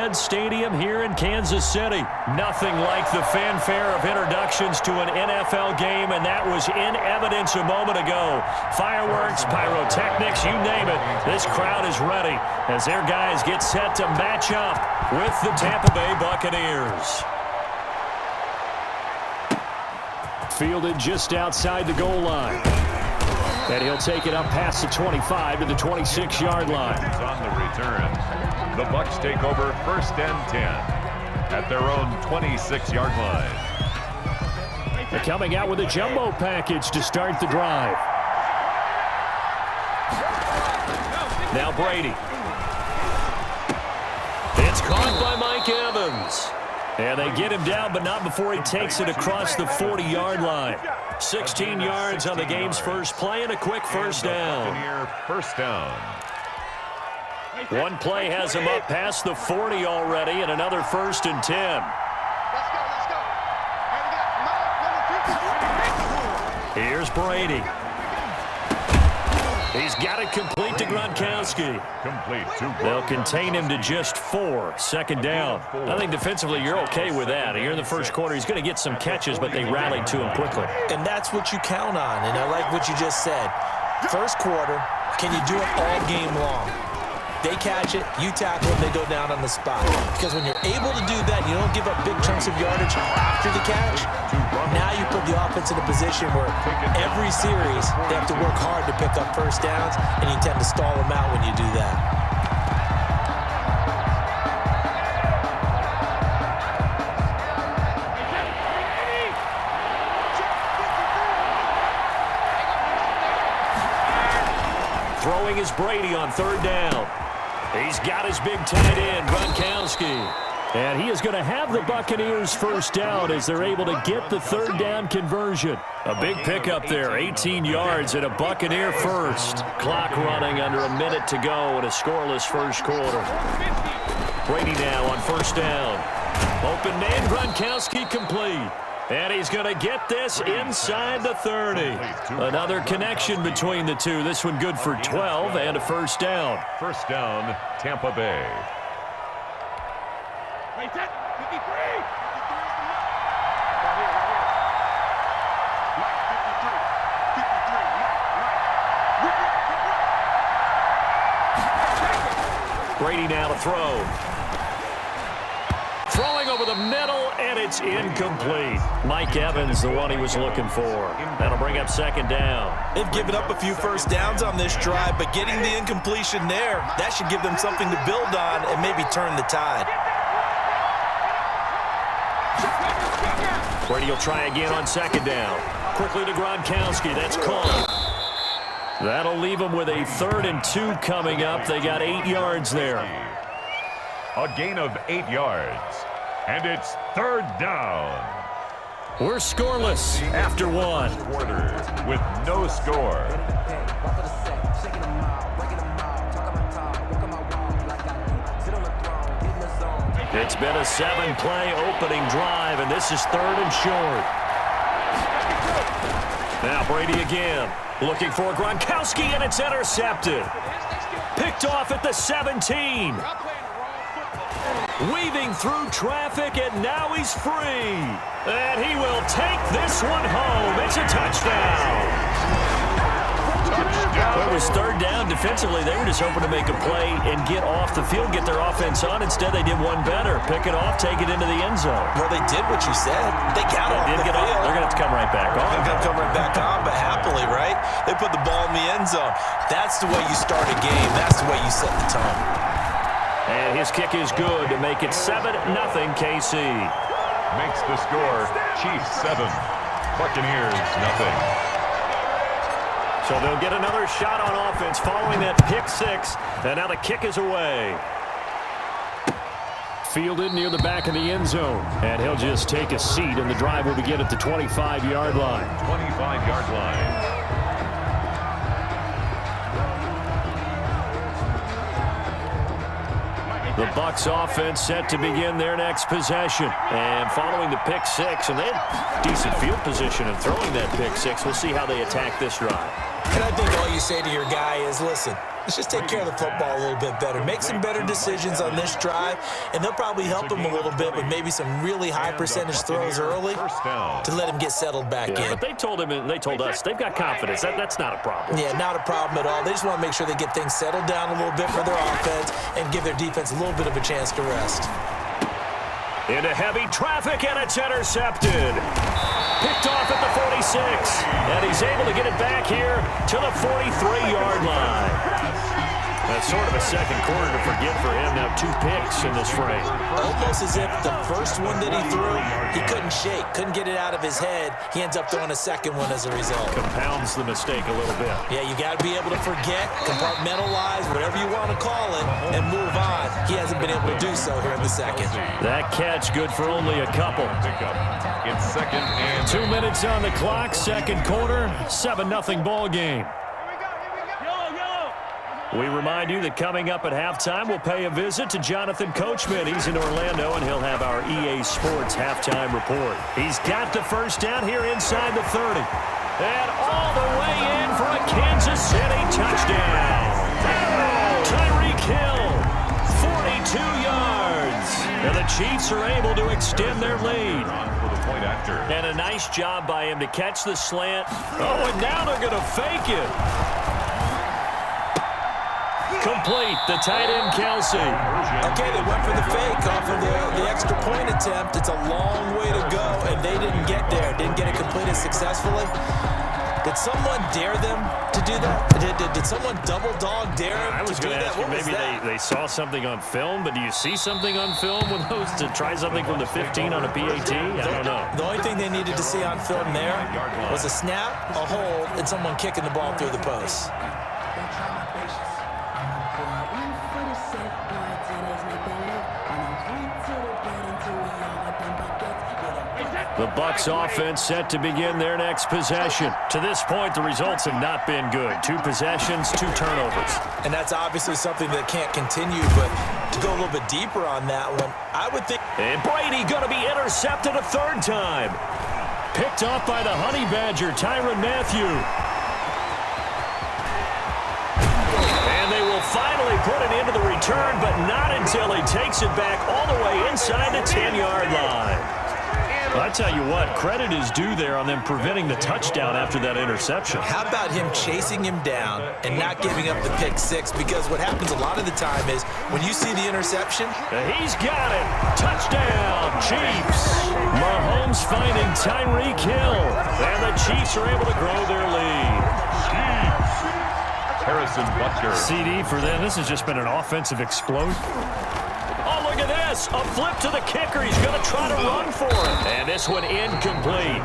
Arrowhead Stadium here in Kansas City. Nothing like the fanfare of introductions to an NFL game, and that was in evidence a moment ago. Fireworks, pyrotechnics, you name it. This crowd is ready as their guys get set to match up with the Tampa Bay Buccaneers. Fielded just outside the goal line. And he'll take it up past the 25 to the 26-yard line. On the return, the Bucs take over 1st and 10 at their own 26-yard line. They're coming out with a jumbo package to start the drive. Now Brady. It's caught by Mike Evans. And they get him down, but not before he takes it across the 40-yard line. 16 yards on the game's first play and a quick first down. First down. One play has him up past the 40 already, and another 1st and 10. Here's Brady. He's got it complete to Gronkowski. They'll contain him to just 4. Second down. I think defensively you're okay with that. Here in the first quarter, he's going to get some catches, but they rallied to him quickly. And that's what you count on, and I like what you just said. First quarter, can you do it all game long? They catch it, you tackle them, they go down on the spot. Because when you're able to do that, you don't give up big chunks of yardage after the catch. Now you put the offense in a position where every series they have to work hard to pick up first downs, and you tend to stall them out when you do that. Throwing is Brady on 3rd down. He's got his big tight end, Gronkowski. And he is going to have the Buccaneers first down as they're able to get the 3rd down conversion. A big pickup there, 18 yards and a Buccaneer first. Clock running under a minute to go in a scoreless first quarter. Brady now on 1st down. Open man, Gronkowski complete. And he's going to get this inside the 30. Another connection between the two. This one good for 12 and a first down. First down, Tampa Bay. Brady now to throw. Throwing over the middle, and it's incomplete. Mike Evans, the one he was looking for. That'll bring up 2nd down. They've given up a few first downs on this drive, but getting the incompletion there, that should give them something to build on and maybe turn the tide. Brady will try again on 2nd down. Quickly to Gronkowski. That's caught. That'll leave them with a 3rd and 2 coming up. They got 8 yards there. A gain of 8 yards. And it's 3rd down. We're scoreless after 1. Quarter with no score. It's been a 7-play opening drive, and this is 3rd and short. Now Brady again. Looking for Gronkowski, and it's intercepted. Picked off at the 17. Weaving through traffic, and now he's free. And he will take this one home. It's a touchdown. It was 3rd down. Defensively, they were just hoping to make a play and get off the field, get their offense on. Instead, they did one better. Pick it off, take it into the end zone. Well, they did what you said. They got off the field. They're going to have to come right back on. They're going to come right back on, but happily, right? They put the ball in the end zone. That's the way you start a game. That's the way you set the tone. And his kick is good to make it 7-0 KC. Makes the score Chiefs 7, Buccaneers 0. So they'll get another shot on offense following that pick 6. And now the kick is away. Fielded near the back of the end zone. And he'll just take a seat, and the drive will begin at the 25-yard line. 25-yard line. The Bucs offense set to begin their next possession. And following the pick 6, and they had decent field position in throwing that pick 6. We'll see how they attack this drive. And I think all you say to your guy is, listen, let's just take care of the football a little bit better. Make some better decisions on this drive, and they'll probably help him a little bit with maybe some really high percentage throws early to let him get settled back in. But they told him and they told us they've got confidence. That's not a problem. Yeah, not a problem at all. They just want to make sure they get things settled down a little bit for their offense and give their defense a little bit of a chance to rest. Into heavy traffic, and it's intercepted. Picked off at the 46, and he's able to get it back here to the 43-yard line. That's sort of a second quarter to forget for him. Now 2 picks in this frame. Almost as if the first one that he threw, he couldn't shake, couldn't get it out of his head. He ends up throwing a second one as a result. Compounds the mistake a little bit. Yeah, you got to be able to forget, compartmentalize, whatever you want to call it, and move on. He hasn't been able to do so here in the second. That catch good for only a couple. It's second and 2 minutes on the clock, second quarter, 7-0 ball game. We remind you that coming up at halftime, we'll pay a visit to Jonathan Coachman. He's in Orlando, and he'll have our EA Sports halftime report. He's got the first down here inside the 30. And all the way in for a Kansas City touchdown. Tyreek Hill, 42 yards. And the Chiefs are able to extend their lead. And a nice job by him to catch the slant. Oh, and now they're going to fake it. Complete, the tight end, Kelsey. Okay, they went for the fake off of the extra point attempt. It's a long way to go, and they didn't get there. Didn't get it completed successfully. Did someone dare them to do that? Did someone double dog dare them to do that? I was going to ask you, maybe they saw something on film, but do you see something on film with those to try something from the 15 on a PAT? I don't know. The only thing they needed to see on film there was a snap, a hold, and someone kicking the ball through the post. The Bucs offense set to begin their next possession. To this point, the results have not been good. 2 possessions, 2 turnovers. And that's obviously something that can't continue, but to go a little bit deeper on that one, I would think... And Brady going to be intercepted a 3rd time. Picked off by the Honey Badger, Tyrann Mathieu. And they will finally put it into the return, but not until he takes it back all the way inside the 10-yard line. I tell you what, credit is due there on them preventing the touchdown after that interception. How about him chasing him down and not giving up the pick 6? Because what happens a lot of the time is when you see the interception. He's got it. Touchdown, Chiefs. Mahomes finding Tyreek Hill. And the Chiefs are able to grow their lead. Harrison Butker. CD for them. This has just been an offensive explosion. Oh, look at this. A flip to the kicker. He's going to try to run for it. And this one incomplete.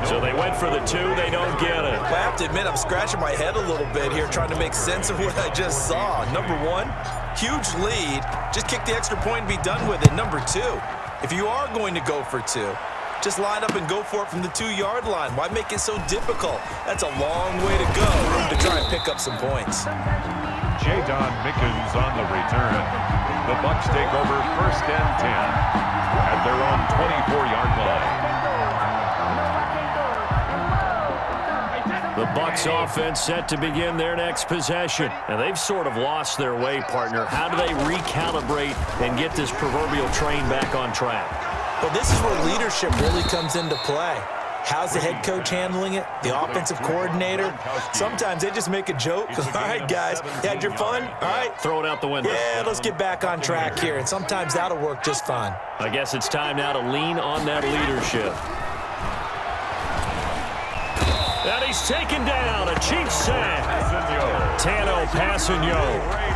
So they went for the 2. They don't get it. I have to admit, I'm scratching my head a little bit here trying to make sense of what I just saw. Number 1, huge lead. Just kick the extra point and be done with it. Number 2, if you are going to go for 2, just line up and go for it from the 2-yard line. Why make it so difficult? That's a long way to go to try and pick up some points. J-Don Mickens on the return. The Bucs take over 1st and 10 at their own 24-yard line. The Bucs offense set to begin their next possession. And they've sort of lost their way, partner. How do they recalibrate and get this proverbial train back on track? Well, this is where leadership really comes into play. How's the head coach handling it? The offensive coordinator? Sometimes they just make a joke. All right, guys, you had your fun? All right. Throw it out the window. Yeah, let's get back on track here. And sometimes that'll work just fine. I guess it's time now to lean on that leadership. And he's taken down. A Chiefs sack. Tano Passanio.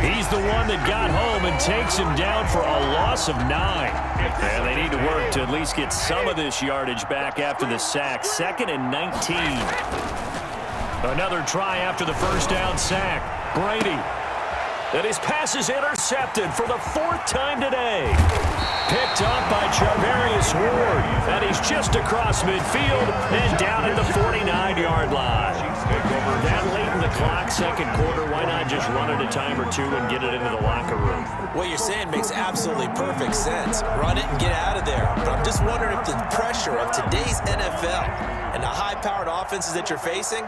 He's the one that got home and takes him down for a loss of 9. And they need to work to at least get some of this yardage back after the sack. 2nd and 19. Another try after the first down sack. Brady. And his pass is intercepted for the 4th time today. Picked up by Charvarius Ward. And he's just across midfield and down at the 49-yard line. That late in the clock, second quarter, why not just run it a time or 2 and get it into the locker room? What you're saying makes absolutely perfect sense. Run it and get out of there. But I'm just wondering if the pressure of today's NFL and the high-powered offenses that you're facing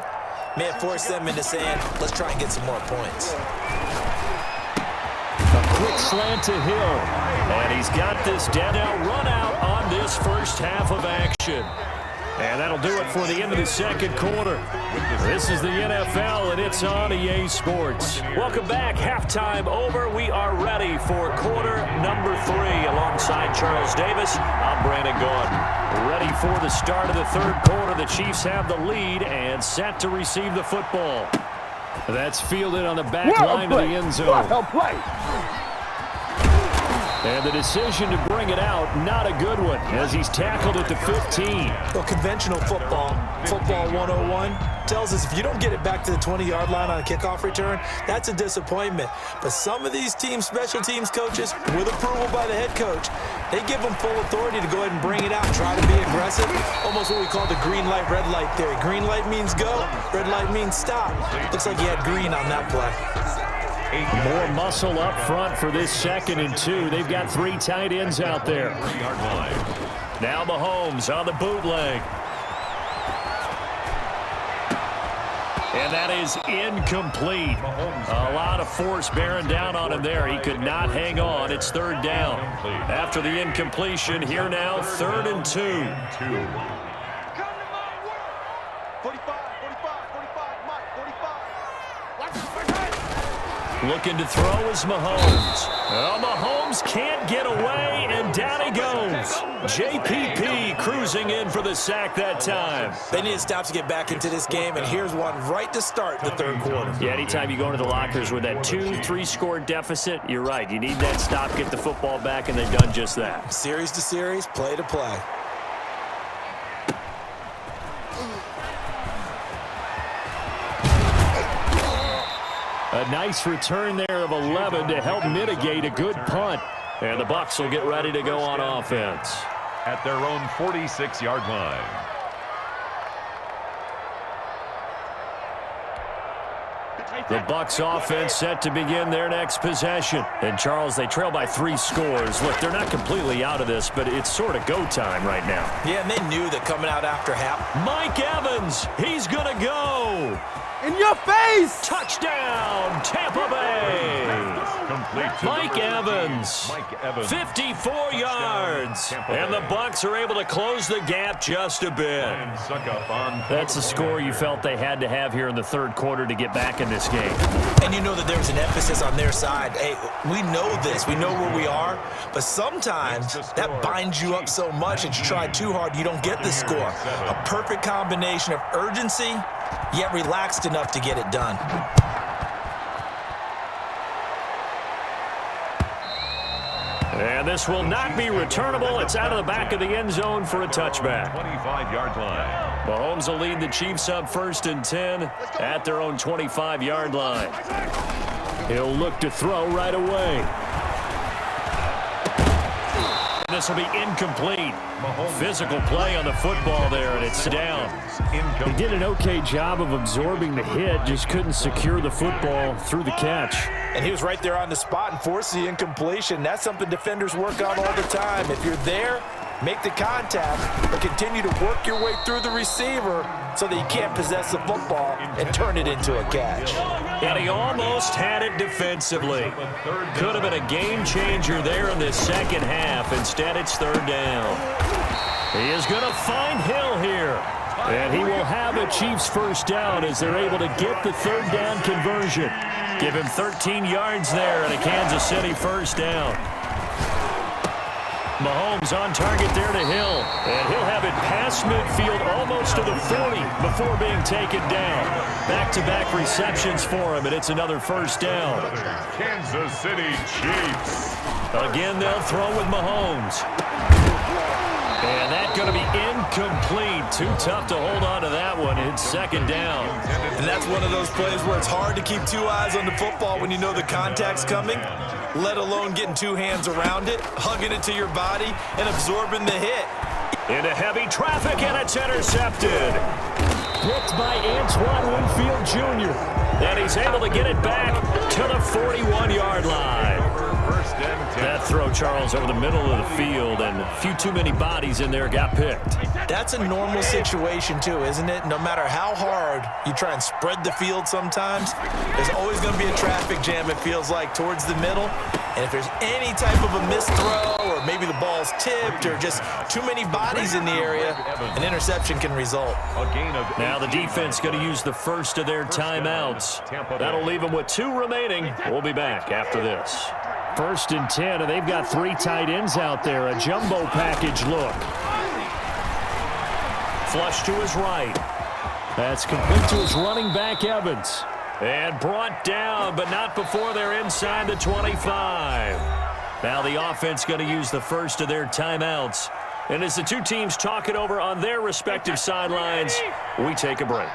May have forced them into saying, let's try and get some more points. A quick slant to Hill. And he's got this dead out run out on this first half of action. And that'll do it for the end of the second quarter. This is the NFL, and it's on EA Sports. Welcome back. Halftime over. We are ready for quarter number 3. Alongside Charles Davis, I'm Brandon Gordon. Ready for the start of the third quarter. The Chiefs have the lead and set to receive the football. That's fielded on the back line of the end zone. And the decision to bring it out, not a good one, as he's tackled at the 15. Well, conventional football 101, tells us if you don't get it back to the 20-yard line on a kickoff return, that's a disappointment. But some of these teams, special teams coaches, with approval by the head coach, they give them full authority to go ahead and bring it out and try to be aggressive. Almost what we call the green light, red light theory. Green light means go, red light means stop. Looks like you had green on that play. More muscle up front for this 2nd and 2. They've got 3 tight ends out there. Now Mahomes on the bootleg. And that is incomplete. A lot of force bearing down on him there. He could not hang on. It's 3rd down. After the incompletion, here now, 3rd and 2. Looking to throw is Mahomes. Well, Mahomes can't get away, and down he goes. JPP cruising in for the sack that time. They need to stop to get back into this game, and here's one right to start the third quarter. Yeah, anytime you go into the lockers with that 2-3 score deficit, you're right. You need that stop, get the football back, and they've done just that. Series to series, play to play. A nice return there of 11 to help mitigate a good punt. And the Bucs will get ready to go on offense. At their own 46-yard line. The Bucs offense set to begin their next possession. And, Charles, they trail by 3 scores. Look, they're not completely out of this, but it's sort of go time right now. Yeah, and they knew that coming out after half. Mike Evans, he's going to go. In your face! Touchdown, Tampa Bay. Complete to Mike Evans, 54 yards. And the Bucs are able to close the gap just a bit. That's a score you felt they had to have here in the third quarter to get back in this game. And you know that there's an emphasis on their side. Hey, we know this. We know where we are. But sometimes that binds you up so much that you try too hard, you don't get the score. A perfect combination of urgency, yet relaxed enough to get it done. And this will not be returnable. It's out of the back of the end zone for a touchback. 25-yard line. Mahomes will lead the Chiefs up 1st and 10 at their own 25-yard line. He'll look to throw right away. This will be incomplete. Physical play on the football there, and it's down. He did an okay job of absorbing the hit, just couldn't secure the football through the catch. And he was right there on the spot and forced the incompletion. That's something defenders work on all the time. If you're there, make the contact, but continue to work your way through the receiver so that you can't possess the football and turn it into a catch. And he almost had it defensively. Could have been a game changer there in this second half. Instead, it's 3rd down. He is going to find Hill here. And he will have a Chiefs 1st down as they're able to get the 3rd down conversion. Give him 13 yards there and a Kansas City 1st down. Mahomes on target there to Hill. And he'll have it past midfield almost to the 40 before being taken down. Back-to-back receptions for him, and it's another 1st down. Kansas City Chiefs. Again, they'll throw with Mahomes. And that's going to be incomplete. Too tough to hold on to that one. It's 2nd down. And that's one of those plays where it's hard to keep 2 eyes on the football when you know the contact's coming, let alone getting 2 hands around it, hugging it to your body, and absorbing the hit. Into heavy traffic, and it's intercepted. Picked by Antoine Winfield Jr. And he's able to get it back to the 41-yard line. and 10. That throw, Charles, over the middle of the field, and a few too many bodies in there got picked. That's a normal situation, too, isn't it? No matter how hard you try and spread the field sometimes, there's always going to be a traffic jam, it feels like, towards the middle. And if there's any type of a missed throw or maybe the ball's tipped or just too many bodies in the area, an interception can result. Now the defense going to use the first of their timeouts. That'll leave them with 2 remaining. We'll be back after this. 1st and 10, and they've got 3 tight ends out there. A jumbo package look. Flush to his right. That's complete to his running back, Evans. And brought down, but not before they're inside the 25. Now the offense going to use the first of their timeouts. And as the 2 teams talk it over on their respective sidelines, we take a break.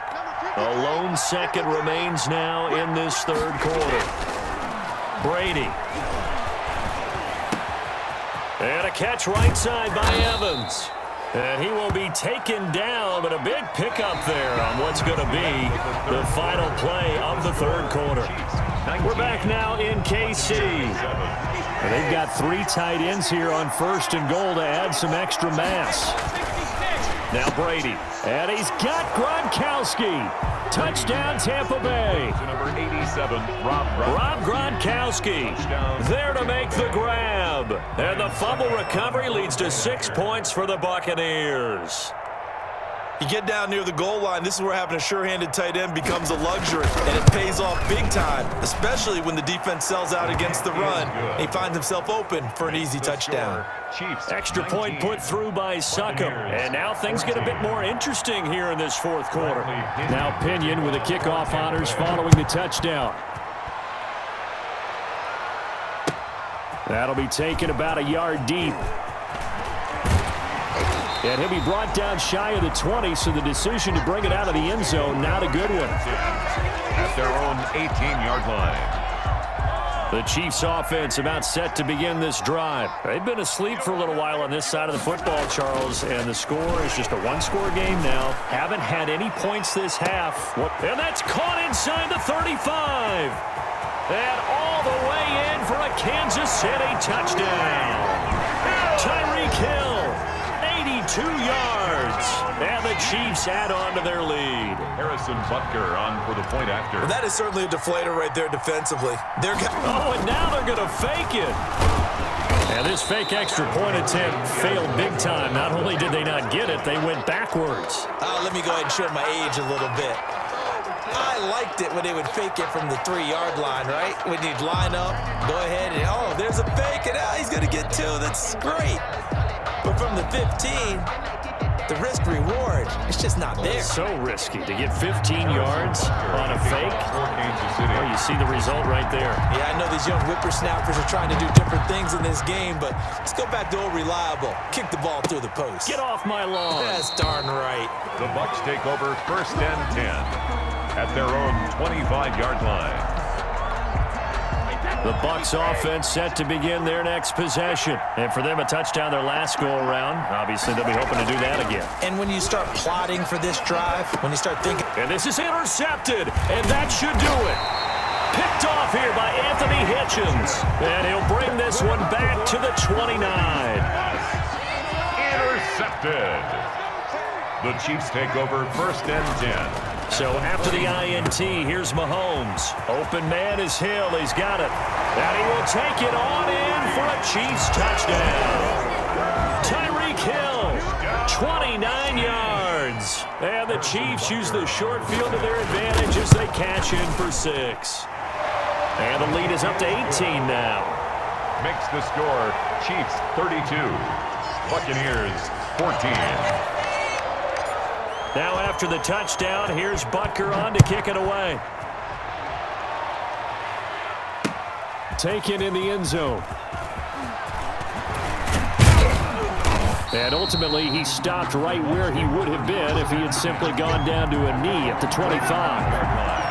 A lone second remains now in this 3rd quarter. Brady. And a catch right side by Evans. And he will be taken down, but a big pickup there on what's going to be the final play of the 3rd quarter. We're back now in KC. And they've got 3 tight ends here on 1st and goal to add some extra mass. Now Brady. And he's got Gronkowski. Touchdown, Tampa Bay. Number 87, Rob Gronkowski there to make the grab. And the fumble recovery leads to 6 points for the Buccaneers. You get down near the goal line, this is where having a sure-handed tight end becomes a luxury, and it pays off big time, especially when the defense sells out against the run. And he finds himself open for an easy touchdown. Extra point put through by Succop. And now things get a bit more interesting here in this 4th quarter. Now Pinion with the kickoff honors following the touchdown. That'll be taken about a yard deep. And he'll be brought down shy of the 20, so the decision to bring it out of the end zone, not a good one. At their own 18-yard line. The Chiefs offense about set to begin this drive. They've been asleep for a little while on this side of the football, Charles, and the score is just a 1-score game now. Haven't had any points this half. And that's caught inside the 35. And all the way in for a Kansas City touchdown. Tyreek Hill, 82 yards. And the Chiefs add on to their lead. Harrison Butker on for the point after. Well, that is certainly a deflator right there defensively. And now they're going to fake it. And this fake extra point attempt failed big time. Not only did they not get it, they went backwards. Let me go ahead and show my age a little bit. I liked it when they would fake it from the 3-yard line, right? When you'd line up, go ahead, and there's a fake, and he's going to get 2. That's great. But from the 15, the risk-reward, it's just not there. So risky to get 15 yards on a fake. Oh, you see the result right there. Yeah, I know these young whippersnappers are trying to do different things in this game, but let's go back to old reliable. Kick the ball through the post. Get off my lawn. That's darn right. The Bucs take over 1st and 10 at their own 25-yard line. The Bucs offense set to begin their next possession. And for them, a touchdown their last go-around. Obviously, they'll be hoping to do that again. And when you start plotting for this drive, when you start thinking... And this is intercepted, and that should do it. Picked off here by Anthony Hitchens. And he'll bring this one back to the 29. Intercepted. The Chiefs take over 1st and 10. So after the INT, here's Mahomes. Open man is Hill. He's got it. And he will take it on in for a Chiefs touchdown. Tyreek Hill, 29 yards. And the Chiefs use the short field to their advantage as they cash in for 6. And the lead is up to 18 now. Makes the score Chiefs 32, Buccaneers 14. Now after the touchdown, here's Butker on to kick it away. Taken in the end zone. And ultimately, he stopped right where he would have been if he had simply gone down to a knee at the 25.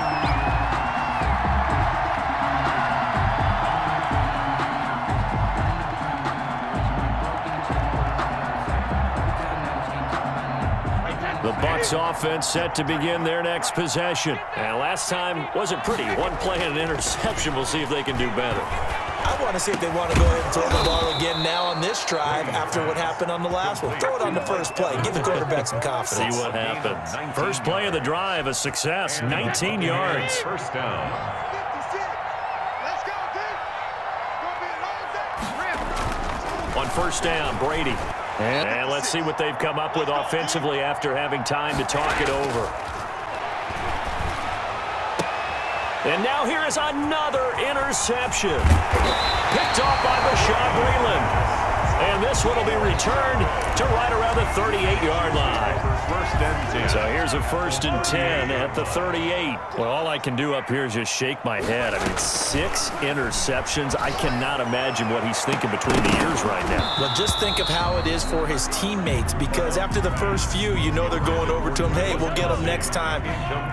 The Bucs offense set to begin their next possession. And last time wasn't pretty. One play and an interception. We'll see if they can do better. I want to see if they want to go ahead and throw the ball again now on this drive after what happened on the last one. Throw it on the first play. Give the quarterback some confidence. See what happens. First play of the drive, a success, 19 yards. First down. On first down, Brady. And let's see what they've come up with offensively after having time to talk it over. And now here is another interception. Picked off by Bashaud Breeland. And this one will be returned to right around the 38-yard line. First and 10. So here's a 1st and 10 at the 38. Well, all I can do up here is just shake my head. I mean, 6 interceptions. I cannot imagine what he's thinking between the ears right now. Well, just think of how it is for his teammates, because after the first few, you know they're going over to him, hey, we'll get him next time.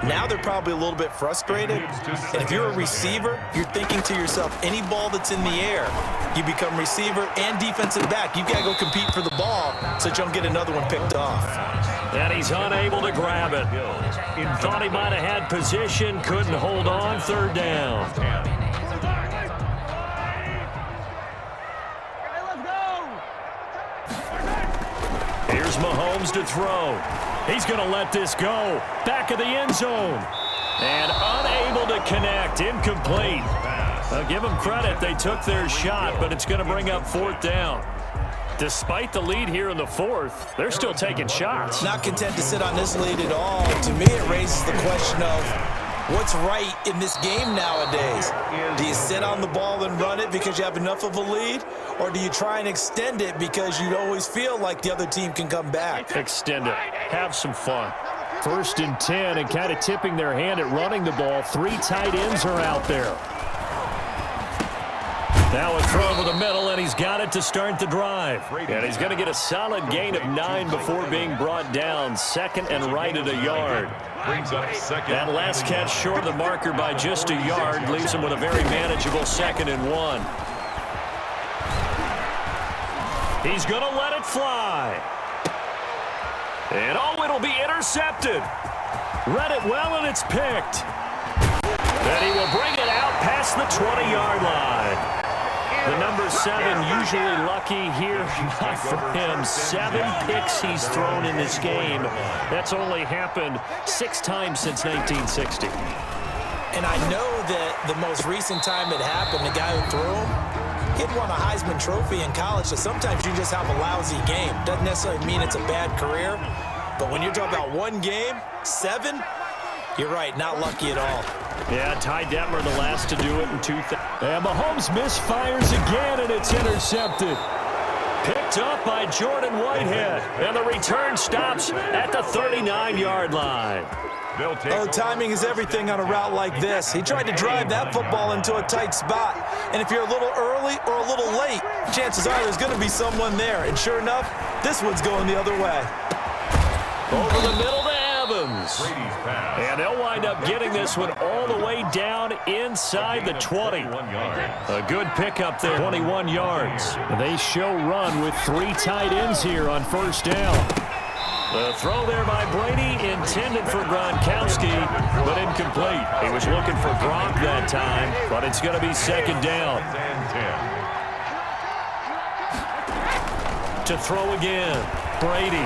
Now they're probably a little bit frustrated. And if you're a receiver, you're thinking to yourself, any ball that's in the air, you become receiver and defensive back. You've got to go compete for the ball so that you don't get another one picked off. And he's unable to grab it. Thought he might have had position, couldn't hold on, 3rd down. Here's Mahomes to throw. He's going to let this go. Back of the end zone. And unable to connect. Incomplete. I'll give them credit. They took their shot, but it's going to bring up 4th down. Despite the lead here in the 4th, they're still taking shots. Not content to sit on this lead at all. To me, it raises the question of what's right in this game nowadays. Do you sit on the ball and run it because you have enough of a lead? Or do you try and extend it because you always feel like the other team can come back? Extend it. Have some fun. 1st and 10, and kind of tipping their hand at running the ball. 3 tight ends are out there. Now a throw over the middle, and he's got it to start the drive. And he's going to get a solid gain of 9 before being brought down. 2nd and right at a yard. Brings up 2nd. That last catch short of the marker by just a yard leaves him with a very manageable 2nd and 1. He's going to let it fly. And oh, it'll be intercepted. Read it well, and it's picked. And he will bring it out past the 20-yard line. The number 7 usually lucky here. Not for him. 7 picks he's thrown in this game. That's only happened 6 times since 1960. And I know that the most recent time it happened, the guy who threw him, he had won a Heisman Trophy in college, so sometimes you just have a lousy game. Doesn't necessarily mean it's a bad career, but when you're talking about one game, 7, you're right, not lucky at all. Yeah, Ty Detmer the last to do it in 2000. And Mahomes misfires again, and it's intercepted. Picked up by Jordan Whitehead, and the return stops at the 39-yard line. Oh, timing is everything on a route like this. He tried to drive that football into a tight spot. And if you're a little early or a little late, chances are there's going to be someone there. And sure enough, this one's going the other way. Over the middle to Evans. And they'll wind up getting this one all the way down inside the 20. A good pickup there, 21 yards. They show run with 3 tight ends here on 1st down. The throw there by Brady, intended for Gronkowski, but incomplete. He was looking for Gronk that time, but it's going to be 2nd down. To throw again, Brady.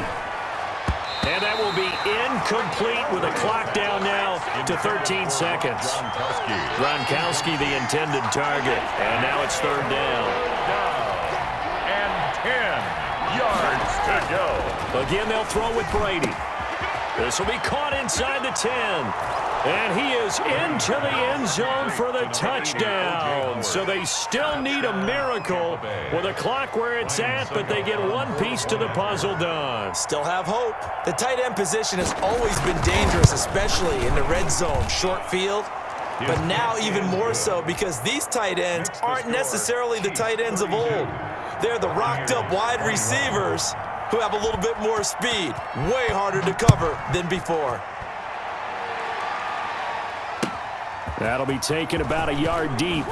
And that will be incomplete with a clock down now to 13 seconds. Gronkowski, the intended target, and now it's 3rd down. And 10 yards to go. Again, they'll throw with Brady. This will be caught inside the 10. And he is into the end zone for the touchdown. So they still need a miracle with a clock where it's at, but they get one piece to the puzzle done. Still have hope. The tight end position has always been dangerous, especially in the red zone, short field. But now even more so because these tight ends aren't necessarily the tight ends of old. They're the rocked-up wide receivers who have a little bit more speed. Way harder to cover than before. That'll be taken about a yard deep.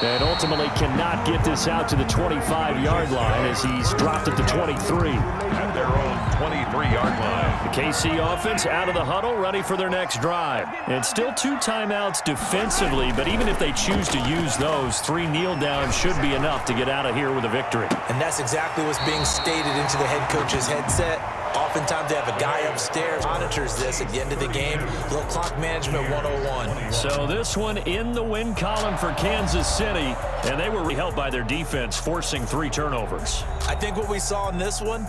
And ultimately cannot get this out to the 25-yard line as he's dropped at the 23. At their own 23-yard line. The KC offense out of the huddle, ready for their next drive. And still 2 timeouts defensively, but even if they choose to use those, 3 kneel downs should be enough to get out of here with a victory. And that's exactly what's being stated into the head coach's headset. Oftentimes they have a guy upstairs monitors this at the end of the game. Little clock management 101. So this one in the win column for Kansas City, and they were helped by their defense forcing 3 turnovers. I think what we saw in this one